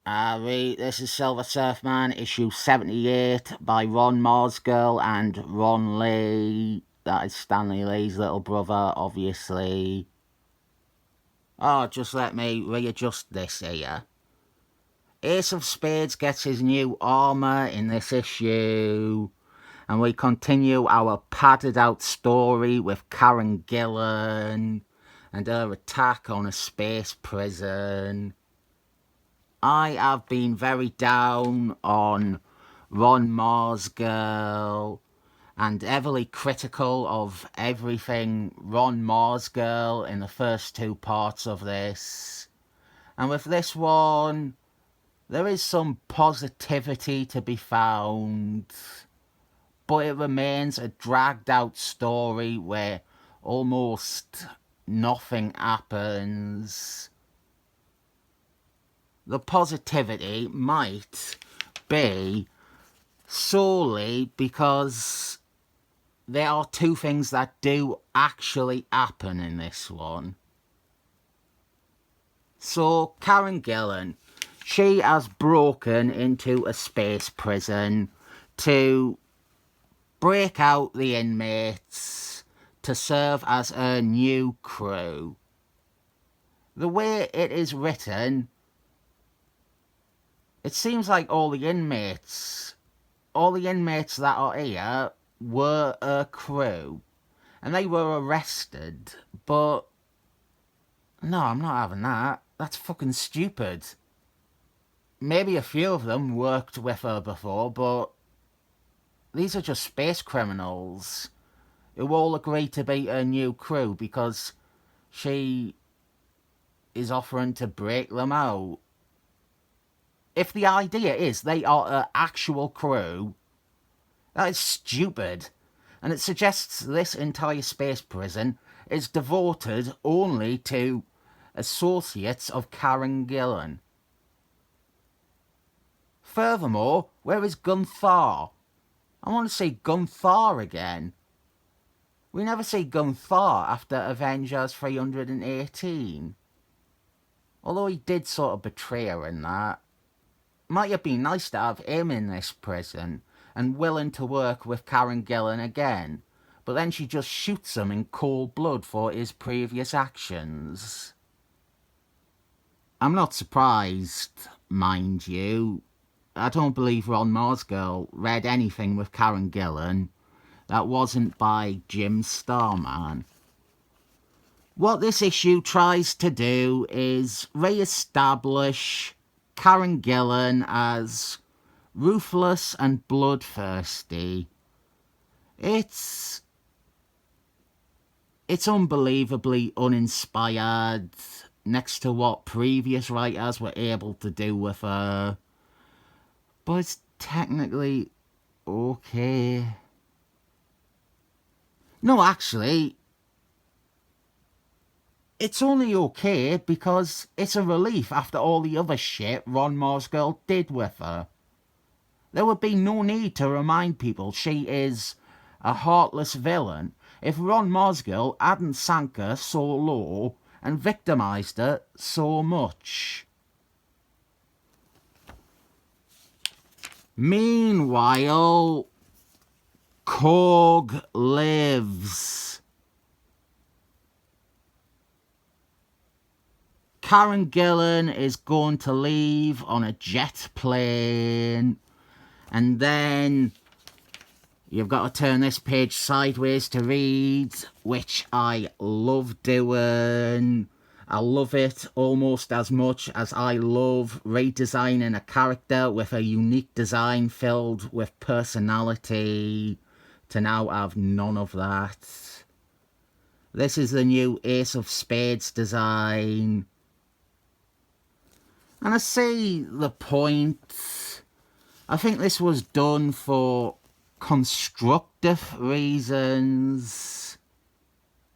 This is Silver Surfman, issue 78 by Ron Marz and Ron Lee. That is Stanley Lee's little brother, obviously. Oh, just let me readjust this here. Ace of Spades gets his new armour in this issue, and we continue our padded out story with Karen Gillan and her attack on a space prison. I have been very down on Ron Marz and heavily critical of everything Ron Marz in the first two parts of this. And with this one, there is some positivity to be found, but it remains a dragged out story where almost nothing happens. The positivity might be solely because there are two things that do actually happen in this one. So, Karen Gillan, she has broken into a space prison to break out the inmates to serve as her new crew. The way it is written, it seems like all the inmates that are here were a crew. And they were arrested. But no, I'm not having that. That's fucking stupid. Maybe a few of them worked with her before, but these are just space criminals who all agree to be her new crew because she is offering to break them out. If the idea is they are an actual crew, that is stupid. And it suggests this entire space prison is devoted only to associates of Karen Gillan. Furthermore, where is Gunther? I want to see Gunther again. We never see Gunther after Avengers 318. Although he did sort of betray her in that. Might have been nice to have him in this prison and willing to work with Karen Gillan again, but then she just shoots him in cold blood for his previous actions. I'm not surprised, mind you. I don't believe Ron Marz read anything with Karen Gillan that wasn't by Jim Starman. What this issue tries to do is re-establish Karen Gillan as ruthless and bloodthirsty. It's unbelievably uninspired next to what previous writers were able to do with her. But it's technically okay. No, actually, it's only okay because it's a relief after all the other shit Ron Marz did with her. There would be no need to remind people she is a heartless villain if Ron Marz hadn't sank her so low and victimised her so much. Meanwhile, Korg lives. Karen Gillan is going to leave on a jet plane, and then you've got to turn this page sideways to read, which I love doing. I love it almost as much as I love redesigning a character with a unique design filled with personality, to now have none of that. This is the new Ace of Spades design. And I see the point. I think this was done for constructive reasons.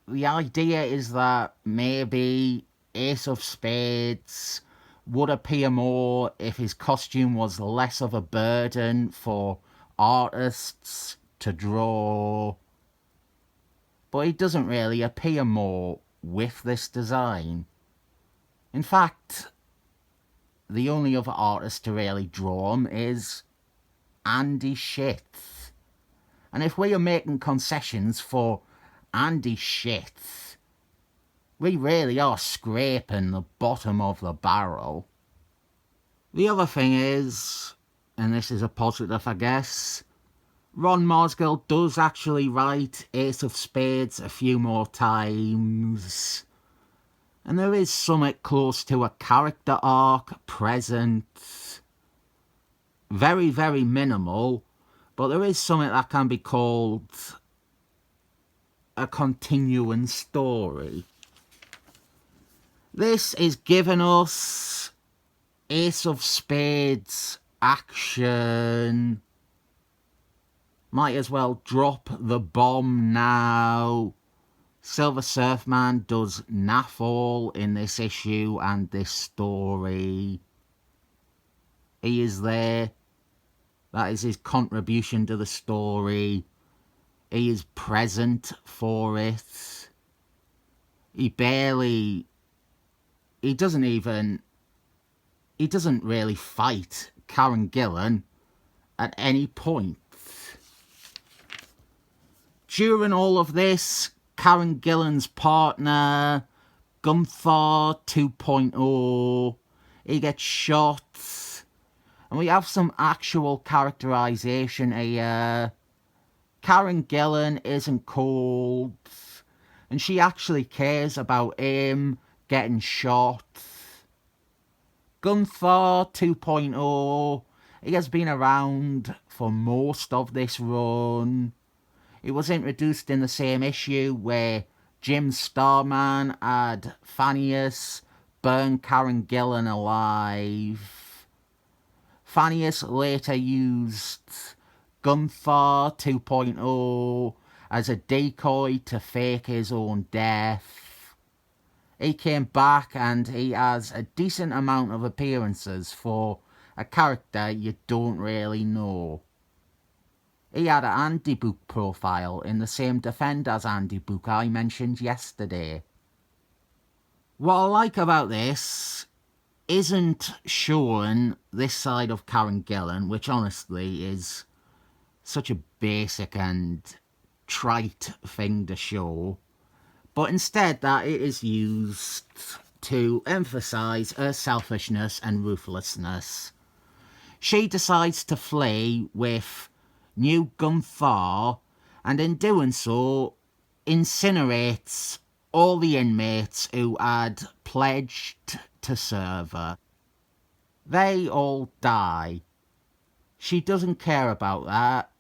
The idea is that maybe Ace of Spades would appear more if his costume was less of a burden for artists to draw. But he doesn't really appear more with this design. In fact, the only other artist to really draw him is Andy Shit. And if we are making concessions for Andy Shit, we really are scraping the bottom of the barrel. The other thing is, and this is a positive I guess, Ron Marsgill does actually write Ace of Spades a few more times. And there is something close to a character arc present. Very, very minimal, but there is something that can be called a continuing story. This is giving us Ace of Spades action. Might as well drop the bomb now. Silver Surfman does naff all in this issue and this story. He is there. That is his contribution to the story. He is present for it. He doesn't really fight Karen Gillan at any point. During all of this, Karen Gillan's partner, Gunther 2.0, he gets shot. And we have some actual characterization here. Karen Gillan isn't cold. And she actually cares about him getting shot. Gunther 2.0, he has been around for most of this run. He was introduced in the same issue where Jim Starman had Phineas burn Karen Gillan alive. Phineas later used Gunther 2.0 as a decoy to fake his own death. He came back and he has a decent amount of appearances for a character you don't really know. He had an Andy book profile in the same Defenders Andy book I mentioned yesterday. What I like about this isn't showing this side of Karen Gillan, which honestly is such a basic and trite thing to show, but instead that it is used to emphasise her selfishness and ruthlessness. She decides to flee with New Gunther, and in doing so incinerates all the inmates who had pledged to serve her. They all die. She doesn't care about that.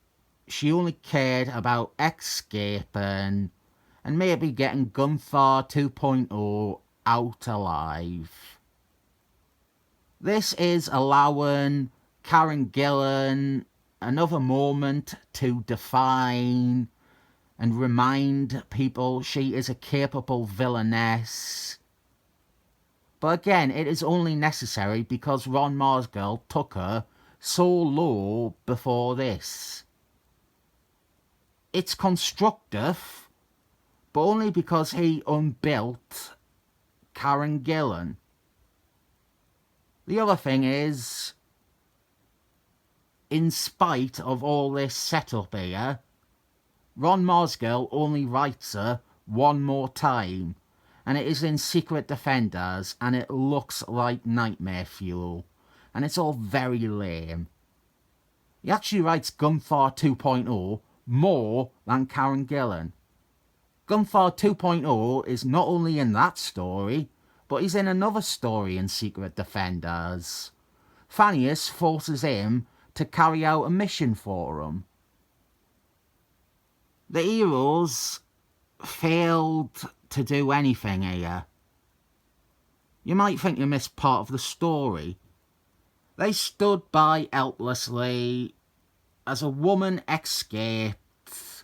She only cared about escaping and maybe getting Gunther 2.0 out alive. This is allowing Karen Gillan another moment to define and remind people she is a capable villainess. But again, it is only necessary because Ron Marsgill took her so low before this. It's constructive, but only because he unbuilt Karen Gillan. The other thing is, in spite of all this setup here, Ron Marsgill only writes her one more time, and it is in Secret Defenders, and it looks like nightmare fuel, and it's all very lame. He actually writes Gunther 2.0 more than Karen Gillan. Gunther 2.0 is not only in that story, but he's in another story in Secret Defenders. Phineas forces him to carry out a mission for him. The heroes failed to do anything here. You might think you missed part of the story. They stood by helplessly as a woman escaped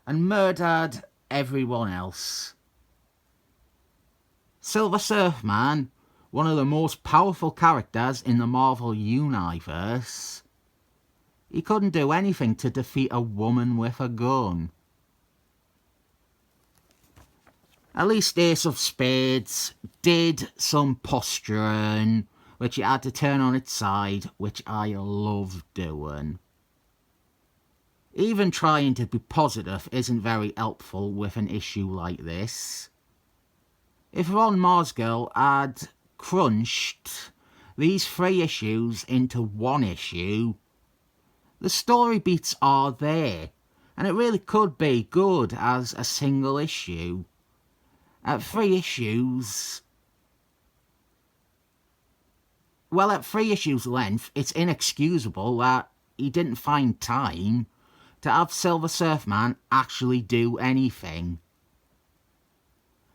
and murdered everyone else. Silver Surfman, one of the most powerful characters in the Marvel Universe, he couldn't do anything to defeat a woman with a gun. At least Ace of Spades did some posturing, which it had to turn on its side, which I love doing. Even trying to be positive isn't very helpful with an issue like this. If Ron Marsgill had crunched these 3 issues into 1 issue, the story beats are there, and it really could be good as a single issue. At 3 issues... Well, at 3 issues length, it's inexcusable that he didn't find time to have Silver Surfer actually do anything.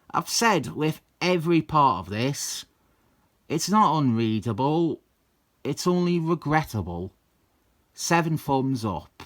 I've said with every part of this, it's not unreadable, it's only regrettable. 7 thumbs up.